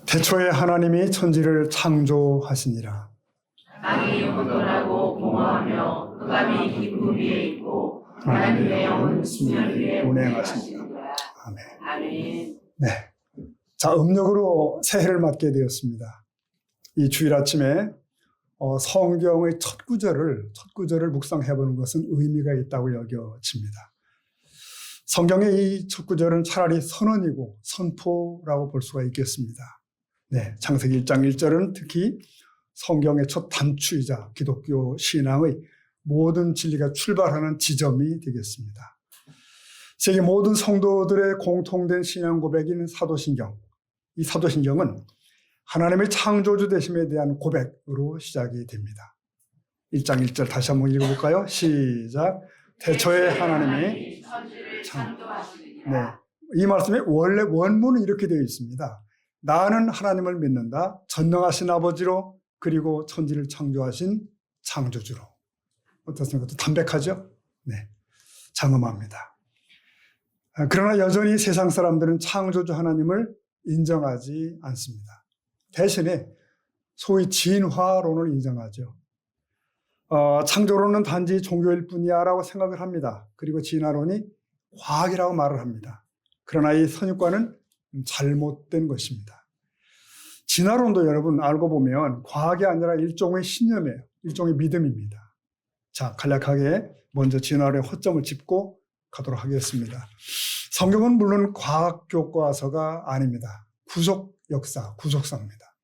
태초에 하나님이 천지를 창조하시니라. 땅이 혼돈하고 공허하며 흑암이 기구 위에 있고 하나님의 영은 수면 위에 운행하시니라. 아멘. 아멘. 네. 자, 음력으로 새해를 맞게 되었습니다. 이 주일 아침에 성경의 첫 구절을 묵상해보는 것은 의미가 있다고 여겨집니다. 성경의 이 첫 구절은 차라리 선언이고 선포라고 볼 수가 있겠습니다. 네, 창세기 1장 1절은 특히 성경의 첫 단추이자 기독교 신앙의 모든 진리가 출발하는 지점이 되겠습니다. 세계 모든 성도들의 공통된 신앙 고백인 사도신경. 이 사도신경은 하나님의 창조주 되심에 대한 고백으로 시작이 됩니다. 1장 1절 다시 한번 읽어볼까요? 시작. 태초에 하나님이 네, 이 말씀의 원래 원문은 이렇게 되어 있습니다. 나는 하나님을 믿는다. 전능하신 아버지로 그리고 천지를 창조하신 창조주로. 어떻습니까? 또 담백하죠? 네, 장엄합니다. 그러나 여전히 세상 사람들은 창조주 하나님을 인정하지 않습니다. 대신에 소위 진화론을 인정하죠. 창조론은 단지 종교일 뿐이야 라고 생각을 합니다. 그리고 진화론이 과학이라고 말을 합니다. 그러나 이 선입관은 잘못된 것입니다. 진화론도 여러분 알고 보면 과학이 아니라 일종의 신념이에요. 일종의 믿음입니다. 자, 간략하게 먼저 진화론의 허점을 짚고 가도록 하겠습니다. 성경은 물론 과학 교과서가 아닙니다. 구속 역사, 구속사입니다.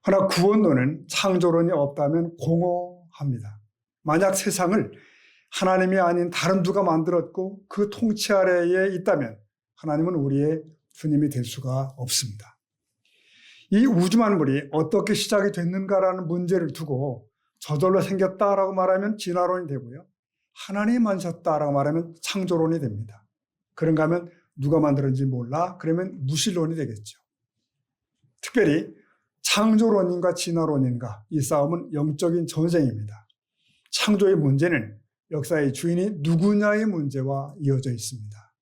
그러나 구원론은 창조론이 없다면 공허합니다. 만약 세상을 하나님이 아닌 다른 누가 만들었고 그 통치 아래에 있다면 하나님은 우리의 주님이 될 수가 없습니다. 이 우주 만물이 어떻게 시작이 됐는가라는 문제를 두고 저절로 생겼다라고 말하면 진화론이 되고요. 하나님이 만드셨다라고 말하면 창조론이 됩니다. 그런가 하면 누가 만들었는지 몰라? 그러면 무신론이 되겠죠. 특별히 창조론인가 진화론인가 이 싸움은 영적인 전쟁입니다. 창조의 문제는 역사의 주인이 누구냐의 문제와 이어져 있습니다.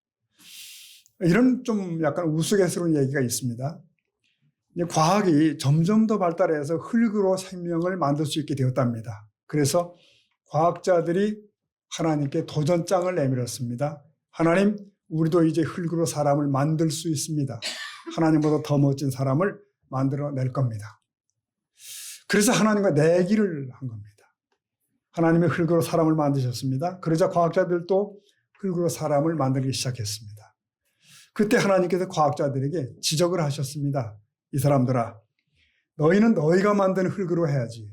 이런 좀 약간 우스갯스러운 얘기가 있습니다. 과학이 점점 더 발달해서 흙으로 생명을 만들 수 있게 되었답니다. 그래서 과학자들이 하나님께 도전장을 내밀었습니다. 하나님, 우리도 이제 흙으로 사람을 만들 수 있습니다. 하나님보다 더 멋진 사람을 만들어낼 겁니다. 그래서 하나님과 내기를 한 겁니다. 하나님이 흙으로 사람을 만드셨습니다. 그러자 과학자들도 흙으로 사람을 만들기 시작했습니다. 그때 하나님께서 과학자들에게 지적을 하셨습니다. 이 사람들아, 너희는 너희가 만든 흙으로 해야지.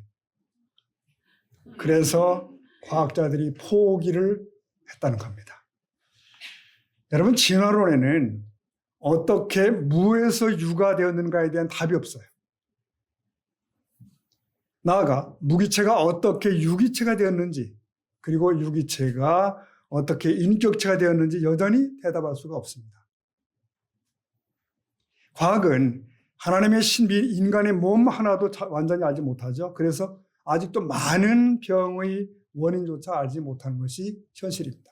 그래서 과학자들이 포기를 했다는 겁니다. 여러분, 진화론에는 어떻게 무에서 유가 되었는가에 대한 답이 없어요. 나아가 무기체가 어떻게 유기체가 되었는지, 그리고 유기체가 어떻게 인격체가 되었는지 여전히 대답할 수가 없습니다. 과학은 하나님의 신비, 인간의 몸 하나도 완전히 알지 못하죠. 그래서 아직도 많은 병의 원인조차 알지 못하는 것이 현실입니다.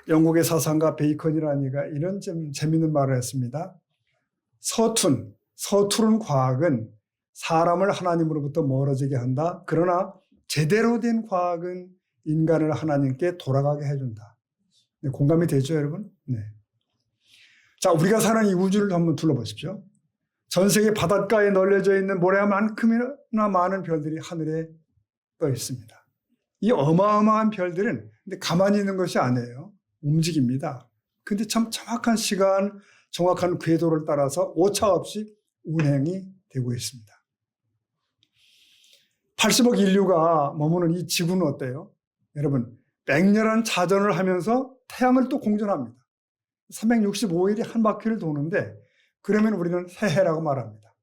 영국의 사상가 베이컨이라는 이가 이런 좀 재미있는 말을 했습니다. 서투른 과학은 사람을 하나님으로부터 멀어지게 한다. 그러나 제대로 된 과학은 인간을 하나님께 돌아가게 해준다. 네, 공감이 되죠, 여러분? 네. 자, 우리가 사는 이 우주를 한번 둘러보십시오. 전 세계 바닷가에 널려져 있는 모래만큼이나 많은 별들이 하늘에 떠 있습니다. 이 어마어마한 별들은 근데 가만히 있는 것이 아니에요. 움직입니다. 근데 참 정확한 시간, 정확한 궤도를 따라서 오차 없이 운행이 되고 있습니다. 80억 인류가 머무는 이 지구는 어때요? 여러분, 맹렬한 자전을 하면서 태양을 또 공전합니다. 365일이 한 바퀴를 도는데 그러면 우리는 새해라고 말합니다.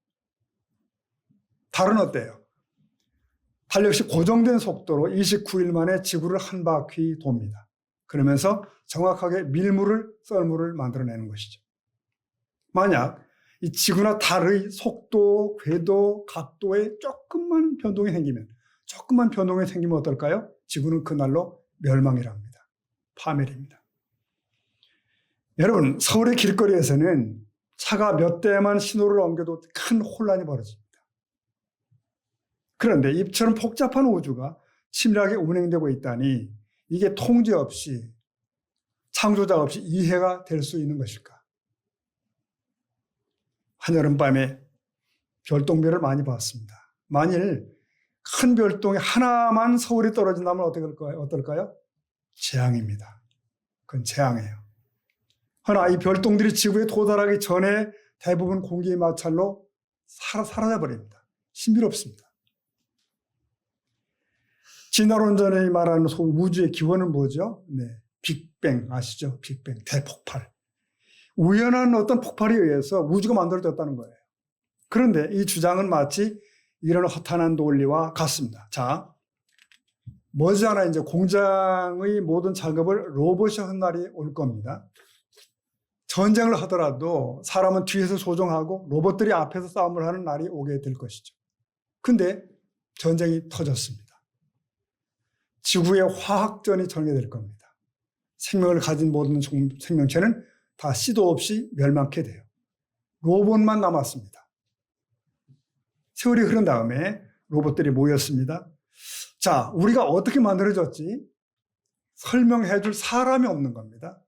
달은 어때요? 달 역시 고정된 속도로 29일 만에 지구를 한 바퀴 돕니다. 그러면서 정확하게 밀물을, 썰물을 만들어내는 것이죠. 만약 이 지구나 달의 속도, 궤도, 각도에 조금만 변동이 생기면 어떨까요? 지구는 그날로 멸망이랍니다. 파멸입니다. 여러분, 서울의 길거리에서는 차가 몇 대만 신호를 옮겨도 큰 혼란이 벌어집니다. 그런데 이처럼 복잡한 우주가 치밀하게 운행되고 있다니 이게 통제 없이 창조자 없이 이해가 될 수 있는 것일까? 한여름밤에 별똥별을 많이 봤습니다. 만일 큰 별똥이 하나만 서울에 떨어진다면 어떨까요? 재앙입니다. 그건 재앙이에요. 그러나 이 별똥들이 지구에 도달하기 전에 대부분 공기의 마찰로 사라져버립니다. 신비롭습니다. 진화론자들이 말하는 소위 우주의 기원은 뭐죠? 네, 빅뱅 아시죠? 빅뱅, 대폭발. 우연한 어떤 폭발에 의해서 우주가 만들어졌다는 거예요. 그런데 이 주장은 마치 이런 허탄한 논리와 같습니다. 자, 머지않아 이제 공장의 모든 작업을 로봇이 한 날이 올 겁니다. 전쟁을 하더라도 사람은 뒤에서 조종하고 로봇들이 앞에서 싸움을 하는 날이 오게 될 것이죠. 근데 전쟁이 터졌습니다. 지구의 화학전이 전개될 겁니다. 생명을 가진 모든 생명체는 다 시도 없이 멸망케 돼요. 로봇만 남았습니다. 세월이 흐른 다음에 로봇들이 모였습니다. 자, 우리가 어떻게 만들어졌지? 설명해 줄 사람이 없는 겁니다.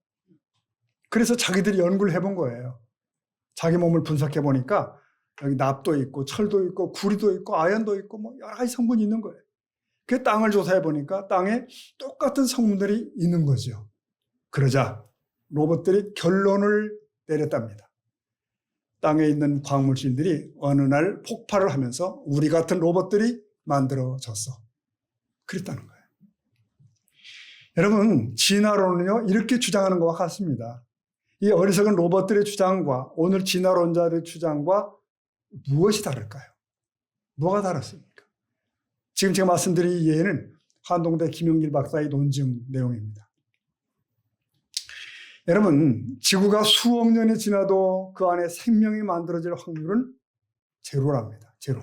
그래서 자기들이 연구를 해본 거예요. 자기 몸을 분석해 보니까 여기 납도 있고 철도 있고 구리도 있고 아연도 있고 뭐 여러 가지 성분이 있는 거예요. 그 땅을 조사해 보니까 땅에 똑같은 성분들이 있는 거죠. 그러자 로봇들이 결론을 내렸답니다. 땅에 있는 광물질들이 어느 날 폭발을 하면서 우리 같은 로봇들이 만들어졌어. 그랬다는 거예요. 여러분, 진화론은요, 이렇게 주장하는 것과 같습니다. 이 어리석은 로봇들의 주장과 오늘 진화론자들의 주장과 무엇이 다를까요? 뭐가 다릅니까? 지금 제가 말씀드린 이 예는 한동대 김용길 박사의 논증 내용입니다. 여러분, 지구가 수억 년이 지나도 그 안에 생명이 만들어질 확률은 제로랍니다. 제로.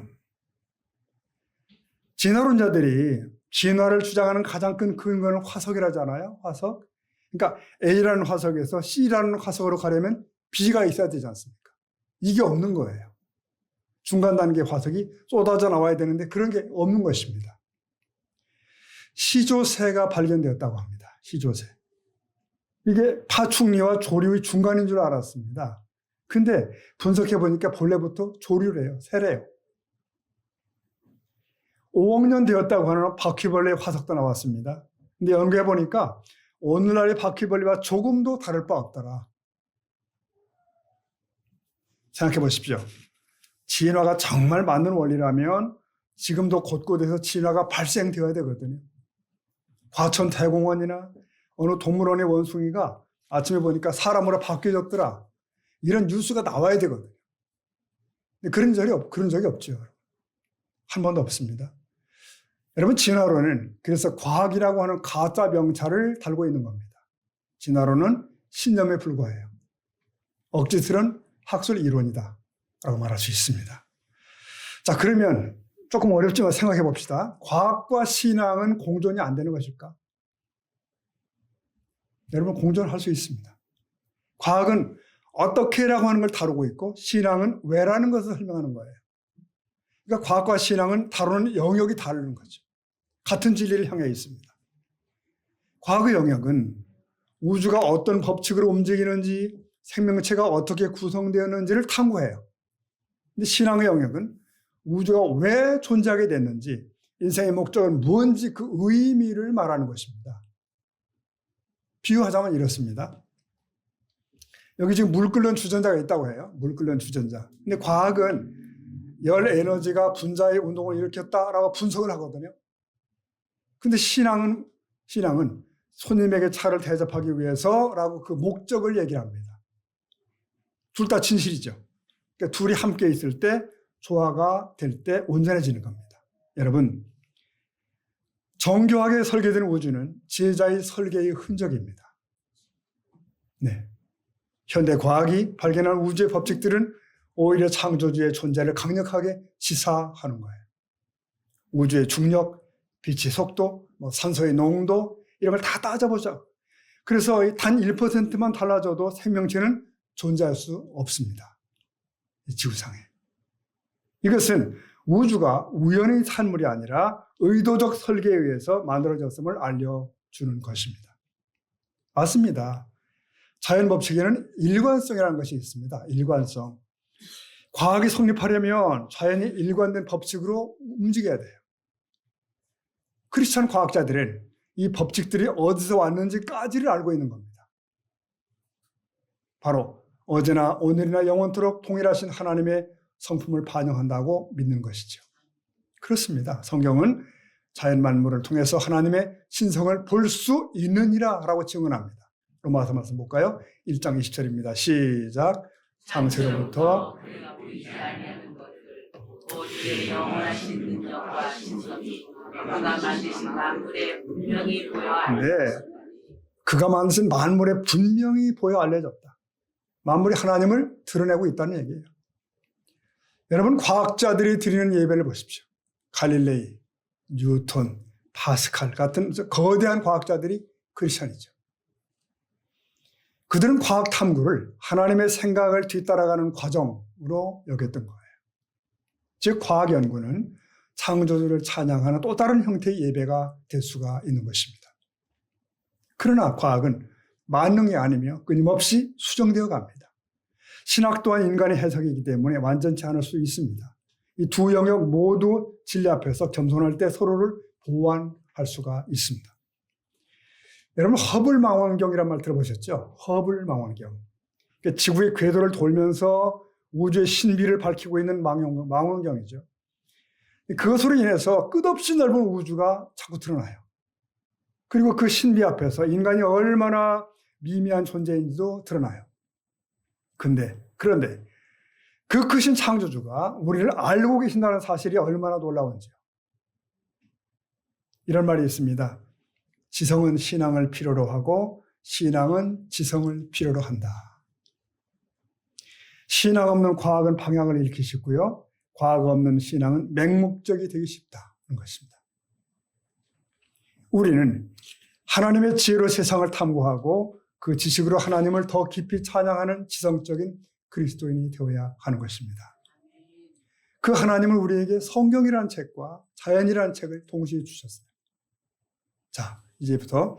진화론자들이 진화를 주장하는 가장 큰 근거는 화석이라잖아요. 화석. 그러니까 A라는 화석에서 C라는 화석으로 가려면 B가 있어야 되지 않습니까? 이게 없는 거예요. 중간 단계 화석이 쏟아져 나와야 되는데 그런 게 없는 것입니다. 시조새가 발견되었다고 합니다. 시조새. 이게 파충류와 조류의 중간인 줄 알았습니다. 근데 분석해 보니까 본래부터 조류래요. 새래요. 5억 년 되었다고 하는 바퀴벌레의 화석도 나왔습니다. 근데 연구해 보니까 오늘날의 바퀴벌레와 조금도 다를 바 없더라. 생각해 보십시오. 진화가 정말 맞는 원리라면 지금도 곳곳에서 진화가 발생되어야 되거든요. 과천대공원이나 어느 동물원의 원숭이가 아침에 보니까 사람으로 바뀌어졌더라. 이런 뉴스가 나와야 되거든요. 근데 그런 적이 없죠. 한 번도 없습니다. 여러분, 진화론은 그래서 과학이라고 하는 가짜 명찰을 달고 있는 겁니다. 진화론은 신념에 불과해요. 억지스런 학술 이론이다 라고 말할 수 있습니다. 자, 그러면 조금 어렵지만 생각해 봅시다. 과학과 신앙은 공존이 안 되는 것일까? 여러분, 공존할 수 있습니다. 과학은 어떻게라고 하는 걸 다루고 있고 신앙은 왜라는 것을 설명하는 거예요. 그러니까 과학과 신앙은 다루는 영역이 다르는 거죠. 같은 진리를 향해 있습니다. 과학의 영역은 우주가 어떤 법칙으로 움직이는지, 생명체가 어떻게 구성되었는지를 탐구해요. 근데 신앙의 영역은 우주가 왜 존재하게 됐는지, 인생의 목적은 무엇인지 그 의미를 말하는 것입니다. 비유하자면 이렇습니다. 여기 지금 물 끓는 주전자가 있다고 해요. 물 끓는 주전자. 근데 과학은 열 에너지가 분자의 운동을 일으켰다라고 분석을 하거든요. 근데 신앙은 손님에게 차를 대접하기 위해서라고 그 목적을 얘기를 합니다. 둘 다 진실이죠. 그러니까 둘이 함께 있을 때 조화가 될 때 온전해지는 겁니다. 여러분, 정교하게 설계된 우주는 지혜자의 설계의 흔적입니다. 네. 현대 과학이 발견한 우주의 법칙들은 오히려 창조주의 존재를 강력하게 시사하는 거예요. 우주의 중력, 빛의 속도, 산소의 농도 이런 걸 다 따져보죠. 그래서 단 1%만 달라져도 생명체는 존재할 수 없습니다. 이 지구상에. 이것은 우주가 우연의 산물이 아니라 의도적 설계에 의해서 만들어졌음을 알려주는 것입니다. 맞습니다. 자연 법칙에는 일관성이라는 것이 있습니다. 일관성. 과학이 성립하려면 자연이 일관된 법칙으로 움직여야 돼요. 크리스천 과학자들은 이 법칙들이 어디서 왔는지까지를 알고 있는 겁니다. 바로 어제나 오늘이나 영원토록 동일하신 하나님의 성품을 반영한다고 믿는 것이죠. 그렇습니다. 성경은 자연 만물을 통해서 하나님의 신성을 볼 수 있느니라 라고 증언합니다. 로마서 말씀 볼까요? 1장 20절입니다. 시작. 창세로부터 그가 보이지 아니하는 것들 오직 영원하신 능력과 신성이 그가 만드신 만물에 분명히 보여 알려졌다. 그가 만드신 만물에 분명히 보여 알려졌다. 만물이 하나님을 드러내고 있다는 얘기예요. 여러분, 과학자들이 드리는 예배를 보십시오. 갈릴레이, 뉴턴, 파스칼 같은 거대한 과학자들이 크리스천이죠. 그들은 과학 탐구를 하나님의 생각을 뒤따라가는 과정으로 여겼던 거예요. 즉 과학 연구는 창조주를 찬양하는 또 다른 형태의 예배가 될 수가 있는 것입니다. 그러나 과학은 만능이 아니며 끊임없이 수정되어 갑니다. 신학 또한 인간의 해석이기 때문에 완전치 않을 수 있습니다. 이 두 영역 모두 진리 앞에서 겸손할 때 서로를 보완할 수가 있습니다. 여러분, 허블 망원경이란 말 들어보셨죠? 허블 망원경. 그러니까 지구의 궤도를 돌면서 우주의 신비를 밝히고 있는 망원경이죠. 그것으로 인해서 끝없이 넓은 우주가 자꾸 드러나요. 그리고 그 신비 앞에서 인간이 얼마나 미미한 존재인지도 드러나요. 그런데 그 크신 창조주가 우리를 알고 계신다는 사실이 얼마나 놀라운지요. 이런 말이 있습니다. 지성은 신앙을 필요로 하고 신앙은 지성을 필요로 한다. 신앙 없는 과학은 방향을 잃기 쉽고요. 과학 없는 신앙은 맹목적이 되기 쉽다는 것입니다. 우리는 하나님의 지혜로 세상을 탐구하고 그 지식으로 하나님을 더 깊이 찬양하는 지성적인 그리스도인이 되어야 하는 것입니다. 그 하나님을 우리에게 성경이라는 책과 자연이라는 책을 동시에 주셨어요. 자, 이제부터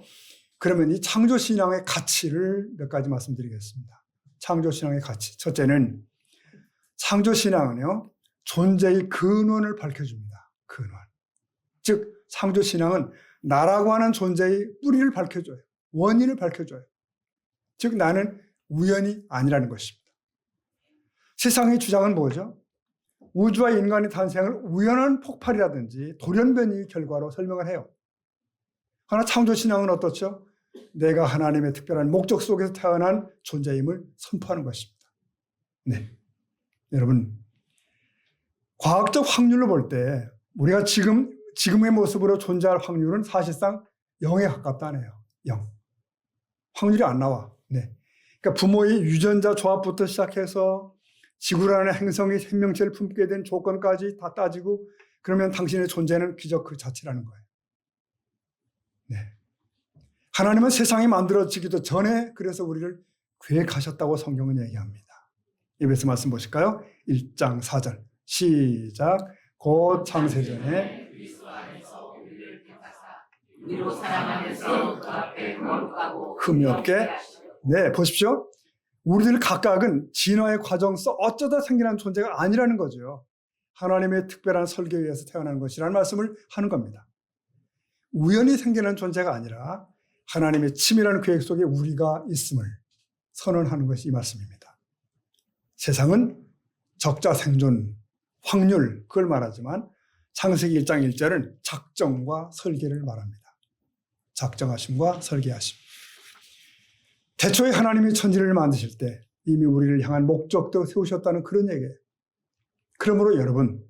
그러면 이 창조신앙의 가치를 몇 가지 말씀드리겠습니다. 창조신앙의 가치. 첫째는 창조신앙은요, 존재의 근원을 밝혀줍니다. 근원. 즉 창조신앙은 나라고 하는 존재의 뿌리를 밝혀줘요. 원인을 밝혀줘요. 즉 나는 우연이 아니라는 것입니다. 세상의 주장은 뭐죠? 우주와 인간의 탄생을 우연한 폭발이라든지 돌연변이의 결과로 설명을 해요. 그러나 창조신앙은 어떻죠? 내가 하나님의 특별한 목적 속에서 태어난 존재임을 선포하는 것입니다. 네, 여러분, 과학적 확률로 볼 때 우리가 지금의 모습으로 존재할 확률은 사실상 0에 가깝다네요. 0. 확률이 안 나와. 네. 그러니까 부모의 유전자 조합부터 시작해서 지구라는 행성이 생명체를 품게 된 조건까지 다 따지고 그러면 당신의 존재는 기적 그 자체라는 거예요. 네. 하나님은 세상이 만들어지기도 전에 그래서 우리를 계획하셨다고 성경은 얘기합니다. 이베소 말씀 보실까요? 1장 4절 시작. 곧 창세전에 우리로 사랑 안에서 그 앞에 거룩하고 흠이 없게. 네, 보십시오. 우리들 각각은 진화의 과정에서 어쩌다 생겨난 존재가 아니라는 거죠. 하나님의 특별한 설계에 의해서 태어난 것이라는 말씀을 하는 겁니다. 우연히 생겨난 존재가 아니라 하나님의 치밀한 계획 속에 우리가 있음을 선언하는 것이 이 말씀입니다. 세상은 적자 생존, 확률 그걸 말하지만 창세기 1장 1절은 작정과 설계를 말합니다. 작정하심과 설계하심. 대초에 하나님이 천지를 만드실 때 이미 우리를 향한 목적도 세우셨다는 그런 얘기예요. 그러므로 여러분,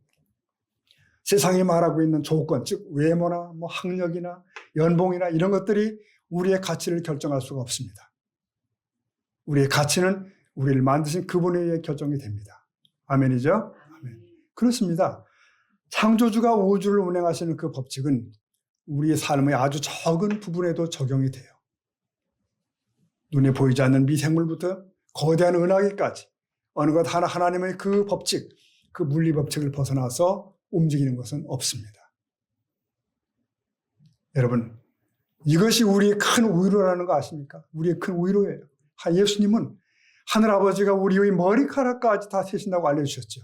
세상이 말하고 있는 조건, 즉 외모나 학력이나 연봉이나 이런 것들이 우리의 가치를 결정할 수가 없습니다. 우리의 가치는 우리를 만드신 그분에 의해 결정이 됩니다. 아멘이죠? 아멘. 그렇습니다. 창조주가 우주를 운행하시는 그 법칙은 우리의 삶의 아주 적은 부분에도 적용이 돼요. 눈에 보이지 않는 미생물부터 거대한 은하계까지 어느 것 하나 하나님의 그 법칙, 그 물리 법칙을 벗어나서 움직이는 것은 없습니다. 여러분, 이것이 우리의 큰 우위로라는 거 아십니까? 우리의 큰 우위로예요. 예수님은 하늘아버지가 우리의 머리카락까지 다 세신다고 알려주셨죠.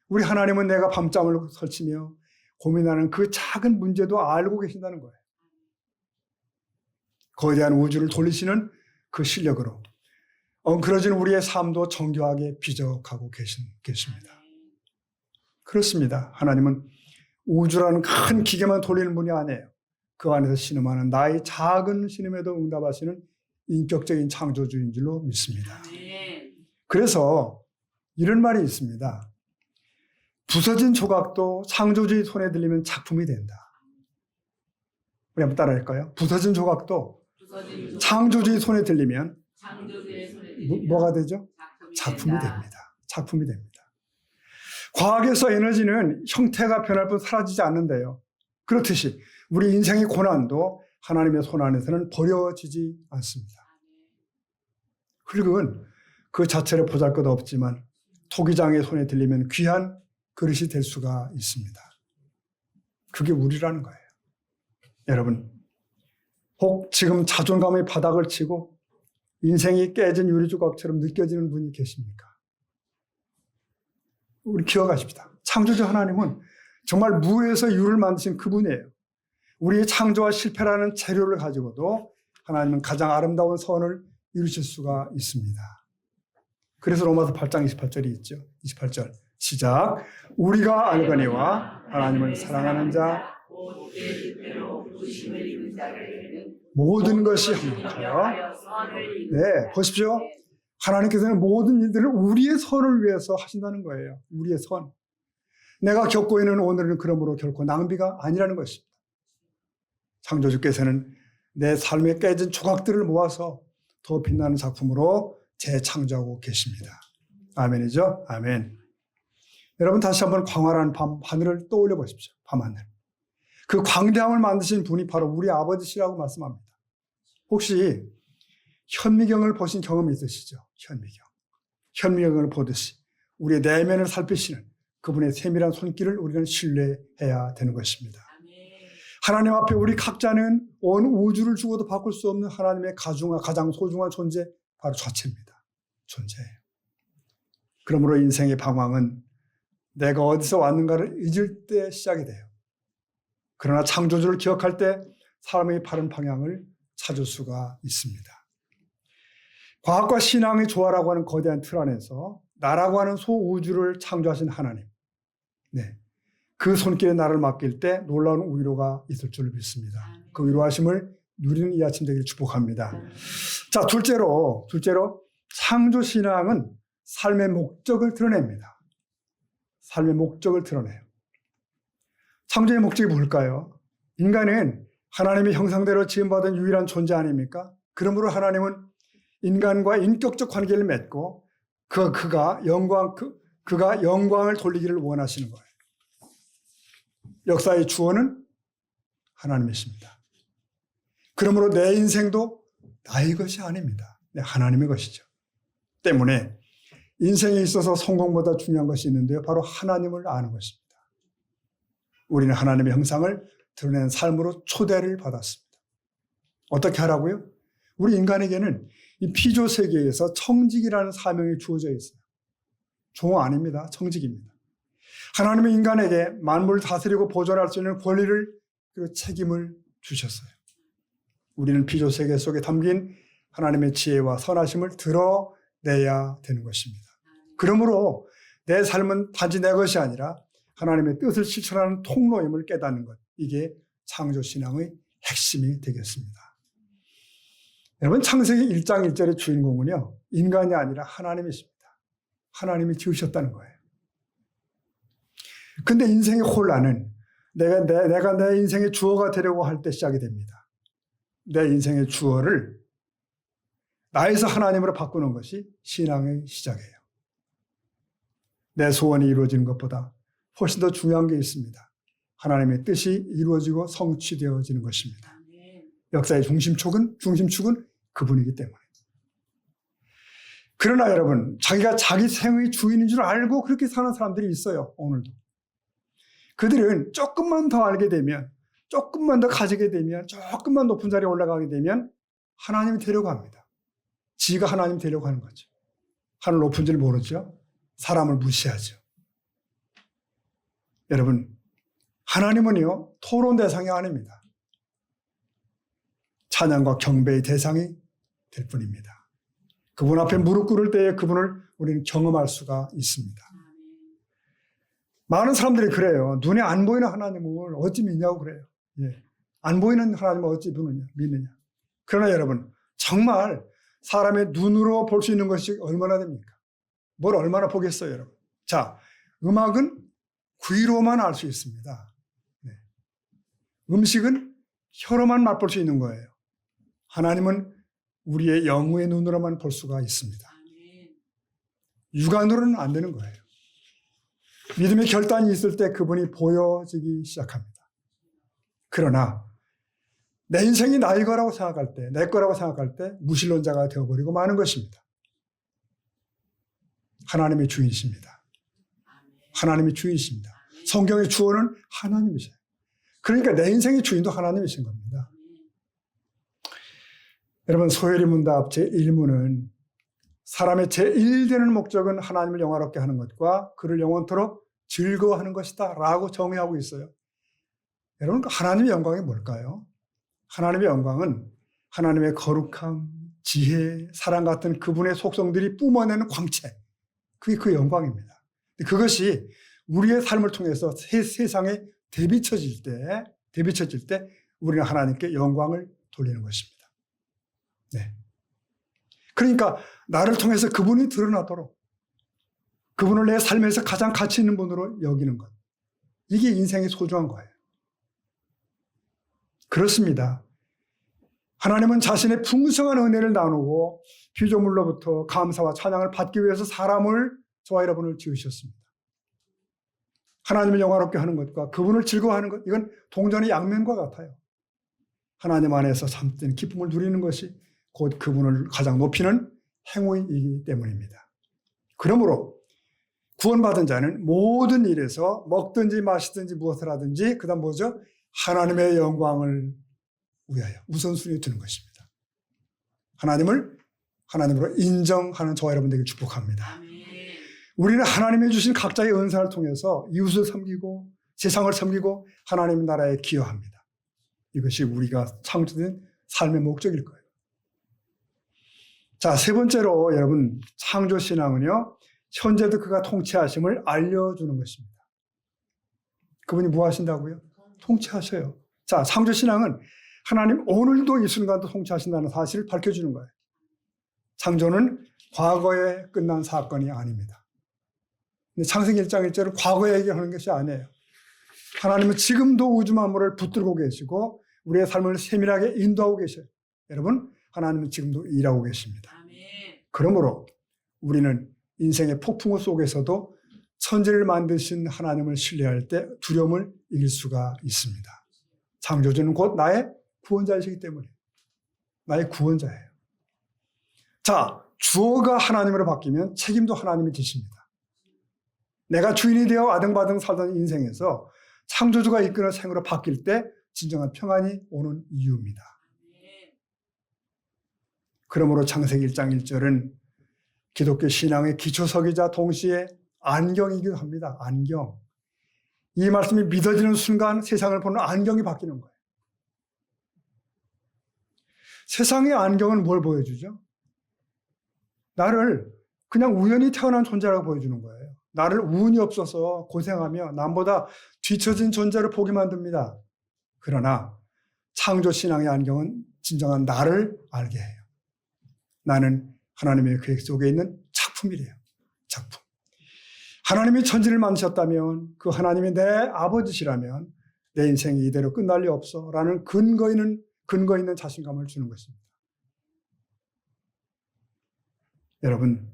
우리 하나님은 내가 밤잠을 설치며 고민하는 그 작은 문제도 알고 계신다는 거예요. 거대한 우주를 돌리시는 그 실력으로 엉클어진 우리의 삶도 정교하게 비적하고 계십니다. 그렇습니다. 하나님은 우주라는 큰 기계만 돌리는 분이 아니에요. 그 안에서 신음하는 나의 작은 신음에도 응답하시는 인격적인 창조주인 줄로 믿습니다. 그래서 이런 말이 있습니다. 부서진 조각도 창조주의 손에 들리면 작품이 된다. 우리 한번 따라할까요? 부서진 조각도 창조주의 손에 들리면 뭐가 되죠? 작품이 됩니다. 작품이 됩니다. 과학에서 에너지는 형태가 변할 뿐 사라지지 않는데요. 그렇듯이 우리 인생의 고난도 하나님의 손 안에서는 버려지지 않습니다. 흙은 그 자체를 보잘것없지만 토기장의 손에 들리면 귀한 그릇이 될 수가 있습니다. 그게 우리라는 거예요. 여러분, 혹 지금 자존감의 바닥을 치고 인생이 깨진 유리조각처럼 느껴지는 분이 계십니까? 우리 기억하십시다. 창조주 하나님은 정말 무에서 유를 만드신 그분이에요. 우리의 창조와 실패라는 재료를 가지고도 하나님은 가장 아름다운 선을 이루실 수가 있습니다. 그래서 로마서 8장 28절이 있죠. 28절 시작. 우리가 알거니와 하나님을 사랑하는 자 모든 것이 합력하여 네, 보십시오. 하나님께서는 모든 일들을 우리의 선을 위해서 하신다는 거예요. 우리의 선. 내가 겪고 있는 오늘은 그러므로 결코 낭비가 아니라는 것입니다. 창조주께서는 내 삶에 깨진 조각들을 모아서 더 빛나는 작품으로 재창조하고 계십니다. 아멘이죠? 아멘. 여러분 다시 한번 광활한 밤 하늘을 떠올려 보십시오. 밤하늘. 그 광대함을 만드신 분이 바로 우리 아버지시라고 말씀합니다. 혹시 현미경을 보신 경험이 있으시죠? 현미경을 보듯이 우리의 내면을 살피시는 그분의 세밀한 손길을 우리는 신뢰해야 되는 것입니다. 하나님 앞에 우리 각자는 온 우주를 주고도 바꿀 수 없는 하나님의 가장 소중한 존재, 바로 자체입니다. 존재예요. 그러므로 인생의 방황은 내가 어디서 왔는가를 잊을 때 시작이 돼요. 그러나 창조주를 기억할 때 사람의 바른 방향을 찾을 수가 있습니다. 과학과 신앙의 조화라고 하는 거대한 틀 안에서 나라고 하는 소우주를 창조하신 하나님. 네. 그 손길에 나를 맡길 때 놀라운 위로가 있을 줄 믿습니다. 그 위로하심을 누리는 이 아침 되기를 축복합니다. 자, 둘째로 창조신앙은 삶의 목적을 드러냅니다. 삶의 목적을 드러내요. 창조의 목적이 뭘까요? 인간은 하나님의 형상대로 지음받은 유일한 존재 아닙니까? 그러므로 하나님은 인간과 인격적 관계를 맺고 그가 영광을 돌리기를 원하시는 거예요. 역사의 주어는 하나님이십니다. 그러므로 내 인생도 나의 것이 아닙니다. 하나님의 것이죠. 때문에 인생에 있어서 성공보다 중요한 것이 있는데요. 바로 하나님을 아는 것입니다. 우리는 하나님의 형상을 드러내는 삶으로 초대를 받았습니다. 어떻게 하라고요? 우리 인간에게는 이 피조 세계에서 청직이라는 사명이 주어져 있어요. 종 아닙니다. 청직입니다. 하나님은 인간에게 만물을 다스리고 보존할 수 있는 권리를 그리고 책임을 주셨어요. 우리는 피조 세계 속에 담긴 하나님의 지혜와 선하심을 드러내야 되는 것입니다. 그러므로 내 삶은 단지 내 것이 아니라 하나님의 뜻을 실천하는 통로임을 깨닫는 것. 이게 창조신앙의 핵심이 되겠습니다. 여러분 창세기 1장 1절의 주인공은요. 인간이 아니라 하나님이십니다. 하나님이 지으셨다는 거예요. 근데 인생의 혼란은 내가 내 인생의 주어가 되려고 할 때 시작이 됩니다. 내 인생의 주어를 나에서 하나님으로 바꾸는 것이 신앙의 시작이에요. 내 소원이 이루어지는 것보다 훨씬 더 중요한 게 있습니다. 하나님의 뜻이 이루어지고 성취되어지는 것입니다. 역사의 중심축은 그분이기 때문에. 그러나 여러분, 자기가 자기 생의 주인인 줄 알고 그렇게 사는 사람들이 있어요. 오늘도. 그들은 조금만 더 알게 되면, 조금만 더 가지게 되면, 조금만 높은 자리에 올라가게 되면 하나님이 되려고 합니다. 지가 하나님 되려고 하는 거죠. 하늘 높은 줄 모르죠. 사람을 무시하죠. 여러분, 하나님은요, 토론 대상이 아닙니다. 찬양과 경배의 대상이 될 뿐입니다. 그분 앞에 무릎 꿇을 때에 그분을 우리는 경험할 수가 있습니다. 많은 사람들이 그래요. 눈에 안 보이는 하나님을 어찌 믿냐고 그래요. 예. 안 보이는 하나님을 어찌 믿느냐. 그러나 여러분, 정말 사람의 눈으로 볼 수 있는 것이 얼마나 됩니까? 뭘 얼마나 보겠어요, 여러분. 자, 음악은 귀로만 알 수 있습니다. 네. 음식은 혀로만 맛볼 수 있는 거예요. 하나님은 우리의 영의 눈으로만 볼 수가 있습니다. 육안으로는 안 되는 거예요. 믿음의 결단이 있을 때 그분이 보여지기 시작합니다. 그러나 내 인생이 나의 거라고 생각할 때, 내 거라고 생각할 때 무신론자가 되어버리고 마는 것입니다. 하나님의 주인이십니다. 하나님이 주인이십니다. 성경의 주어는 하나님이세요. 그러니까 내 인생의 주인도 하나님이신 겁니다. 여러분, 소요리 문답 제1문은 사람의 제1되는 목적은 하나님을 영화롭게 하는 것과 그를 영원토록 즐거워하는 것이다 라고 정의하고 있어요. 여러분, 하나님의 영광이 뭘까요? 하나님의 영광은 하나님의 거룩함, 지혜, 사랑 같은 그분의 속성들이 뿜어내는 광채, 그게 그 영광입니다. 그것이 우리의 삶을 통해서 세상에 대비쳐질 때 우리는 하나님께 영광을 돌리는 것입니다. 네. 그러니까 나를 통해서 그분이 드러나도록 그분을 내 삶에서 가장 가치 있는 분으로 여기는 것. 이게 인생의 소중한 거예요. 그렇습니다. 하나님은 자신의 풍성한 은혜를 나누고 피조물로부터 감사와 찬양을 받기 위해서 사람을, 저와 여러분을 지으셨습니다. 하나님을 영화롭게 하는 것과 그분을 즐거워하는 것, 이건 동전의 양면과 같아요. 하나님 안에서 참된 기쁨을 누리는 것이 곧 그분을 가장 높이는 행위이기 때문입니다. 그러므로 구원받은 자는 모든 일에서 먹든지 마시든지 무엇을 하든지 그다음 뭐죠? 하나님의 영광을 위하여 우선순위에 두는 것입니다. 하나님으로 인정하는 저와 여러분들에게 축복합니다. 우리는 하나님이 주신 각자의 은사를 통해서 이웃을 섬기고 세상을 섬기고 하나님의 나라에 기여합니다. 이것이 우리가 창조된 삶의 목적일 거예요. 자, 세 번째로 여러분, 창조신앙은요, 현재도 그가 통치하심을 알려주는 것입니다. 그분이 뭐 하신다고요? 통치하셔요. 자, 창조신앙은 하나님 오늘도 이 순간도 통치하신다는 사실을 밝혀주는 거예요. 창조는 과거에 끝난 사건이 아닙니다. 근데 창세기 1장 1절은 과거에 얘기하는 것이 아니에요. 하나님은 지금도 우주 만물을 붙들고 계시고 우리의 삶을 세밀하게 인도하고 계셔요. 여러분, 하나님은 지금도 일하고 계십니다. 그러므로 우리는 인생의 폭풍우 속에서도 천지를 만드신 하나님을 신뢰할 때 두려움을 이길 수가 있습니다. 창조주는 곧 나의 구원자이시기 때문에 나의 구원자예요. 자, 주어가 하나님으로 바뀌면 책임도 하나님이 지십니다. 내가 주인이 되어 아등바등 살던 인생에서 창조주가 이끄는 생으로 바뀔 때 진정한 평안이 오는 이유입니다. 그러므로 창세기 1장 1절은 기독교 신앙의 기초석이자 동시에 안경이기도 합니다. 안경. 이 말씀이 믿어지는 순간 세상을 보는 안경이 바뀌는 거예요. 세상의 안경은 뭘 보여주죠? 나를 그냥 우연히 태어난 존재라고 보여주는 거예요. 나를 운이 없어서 고생하며 남보다 뒤처진 존재를 보게 만듭니다. 그러나 창조신앙의 안경은 진정한 나를 알게 해요. 나는 하나님의 계획 속에 있는 작품이래요. 작품. 하나님이 천지를 만드셨다면 그 하나님이 내 아버지시라면 내 인생이 이대로 끝날 리 없어 라는 근거 있는 자신감을 주는 것입니다. 여러분,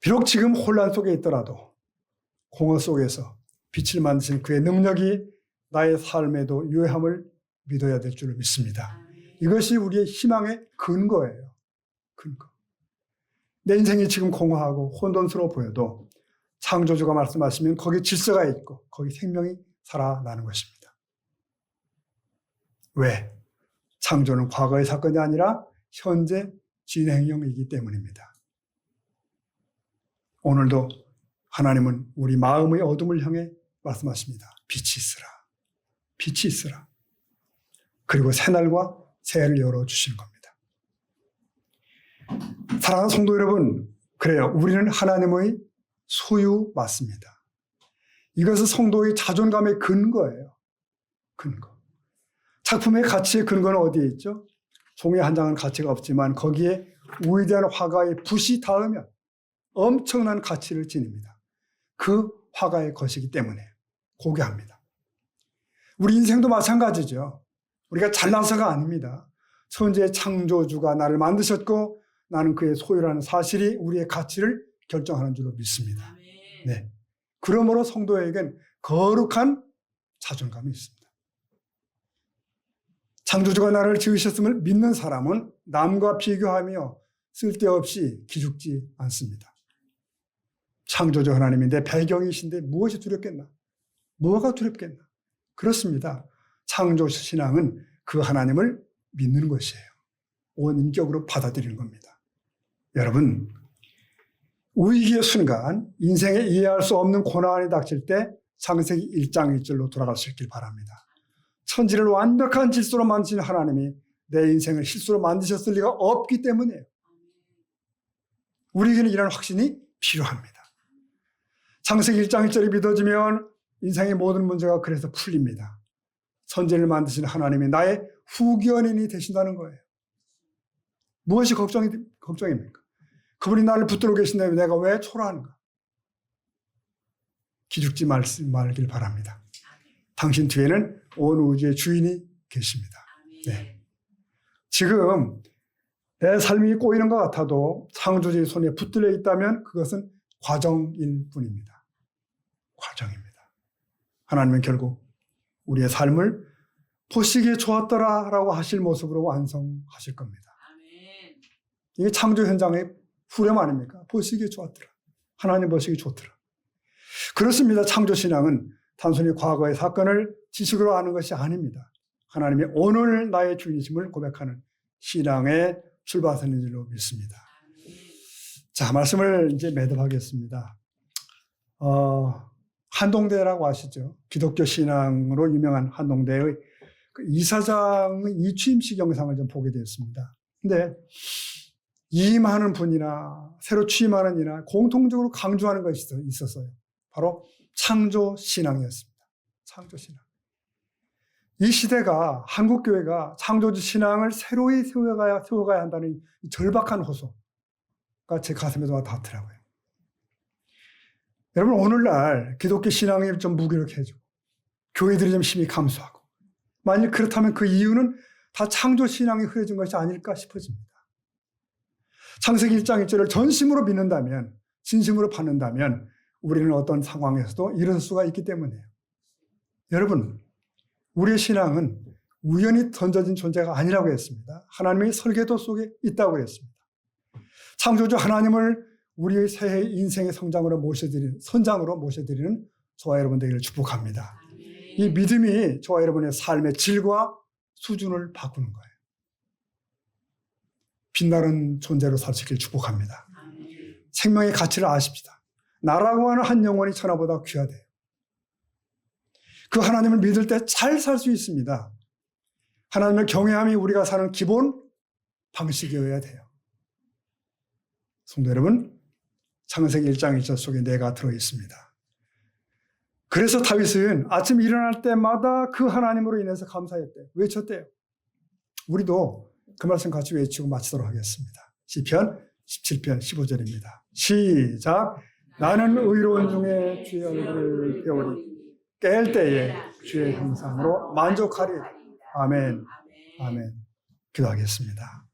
비록 지금 혼란 속에 있더라도 공허 속에서 빛을 만드신 그의 능력이 나의 삶에도 유효함을 믿어야 될 줄 믿습니다. 이것이 우리의 희망의 근거예요. 근거. 내 인생이 지금 공허하고 혼돈스러워 보여도 창조주가 말씀하시면 거기 질서가 있고 거기 생명이 살아나는 것입니다. 왜? 창조는 과거의 사건이 아니라 현재 진행형이기 때문입니다. 오늘도 하나님은 우리 마음의 어둠을 향해 말씀하십니다. 빛이 있으라. 빛이 있으라. 그리고 새날과 새해를 열어주시는 겁니다. 사랑하는 성도 여러분, 그래요. 우리는 하나님의 소유 맞습니다. 이것은 성도의 자존감의 근거예요. 근거. 작품의 가치의 근거는 어디에 있죠? 종이 한 장은 가치가 없지만 거기에 위대한 화가의 붓이 닿으면 엄청난 가치를 지닙니다. 그 화가의 것이기 때문에 고귀합니다. 우리 인생도 마찬가지죠. 우리가 잘나서가 아닙니다. 천지의 창조주가 나를 만드셨고 나는 그의 소유라는 사실이 우리의 가치를 결정하는 줄로 믿습니다. 네. 그러므로 성도에겐 거룩한 자존감이 있습니다. 창조주가 나를 지으셨음을 믿는 사람은 남과 비교하며 쓸데없이 기죽지 않습니다. 창조주 하나님이 내 배경이신데 무엇이 두렵겠나? 뭐가 두렵겠나? 그렇습니다. 창조 신앙은 그 하나님을 믿는 것이에요. 온 인격으로 받아들이는 겁니다. 여러분, 위기의 순간, 인생에 이해할 수 없는 고난이 닥칠 때 창세기 1장 1절로 돌아갈 수 있길 바랍니다. 천지를 완벽한 질서로 만드신 하나님이 내 인생을 실수로 만드셨을 리가 없기 때문이에요. 우리에게는 이런 확신이 필요합니다. 창세기 1장 1절이 믿어지면 인생의 모든 문제가 그래서 풀립니다. 천지를 만드신 하나님이 나의 후견인이 되신다는 거예요. 무엇이 걱정입니까? 그분이 나를 붙들고 계신다면 내가 왜 초라한가? 기죽지 말길 바랍니다. 당신 뒤에는 온 우주의 주인이 계십니다. 네. 지금 내 삶이 꼬이는 것 같아도 창조주의 손에 붙들려 있다면 그것은 과정일 뿐입니다. 과정입니다. 하나님은 결국 우리의 삶을 보시기에 좋았더라라고 하실 모습으로 완성하실 겁니다. 이게 창조 현장의 후렴 아닙니까? 보시기에 좋았더라. 하나님 보시기 좋더라. 그렇습니다. 창조신앙은 단순히 과거의 사건을 지식으로 아는 것이 아닙니다. 하나님이 오늘 나의 주인이심을 고백하는 신앙의 출발선인 줄로 믿습니다. 자, 말씀을 이제 매듭하겠습니다. 한동대라고 아시죠? 기독교 신앙으로 유명한 한동대의 그 이사장의 이취임식 영상을 좀 보게 되었습니다. 근데 이임하는 분이나 새로 취임하는 이나 공통적으로 강조하는 것이 있었어요. 바로 창조 신앙이었습니다. 창조 신앙. 이 시대가 한국교회가 창조주 신앙을 새로이 세워가야 한다는 이 절박한 호소가 제 가슴에도 닿더라고요. 여러분, 오늘날 기독교 신앙이 좀 무기력해지고 교회들이 좀 힘이 감소하고 만약 그렇다면 그 이유는 다 창조 신앙이 흐려진 것이 아닐까 싶어집니다. 창세기 1장 1절을 전심으로 믿는다면, 진심으로 받는다면 우리는 어떤 상황에서도 일어설 수가 있기 때문이에요. 여러분, 우리의 신앙은 우연히 던져진 존재가 아니라고 했습니다. 하나님의 설계도 속에 있다고 했습니다. 창조주 하나님을 우리의 새해 인생의 선장으로 모셔드리는 저와 여러분 되기를 축복합니다. 이 믿음이 저와 여러분의 삶의 질과 수준을 바꾸는 거예요. 빛나는 존재로 살 수 있기를 축복합니다. 생명의 가치를 아십시다. 나라고 하는 한 영혼이 천하보다 귀하대요. 그 하나님을 믿을 때 잘 살 수 있습니다. 하나님을 경외함이 우리가 사는 기본 방식이어야 돼요. 성도 여러분, 창세기 1장 1절 속에 내가 들어있습니다. 그래서 다윗은 아침 일어날 때마다 그 하나님으로 인해서 감사했대요. 외쳤대요. 우리도 그 말씀 같이 외치고 마치도록 하겠습니다. 시편 17편 15절입니다. 시작. 나는 의로운 중에 주의 얼굴을 배우리 깰 때에 주의 형상으로 만족하리. 아멘. 아멘. 기도하겠습니다.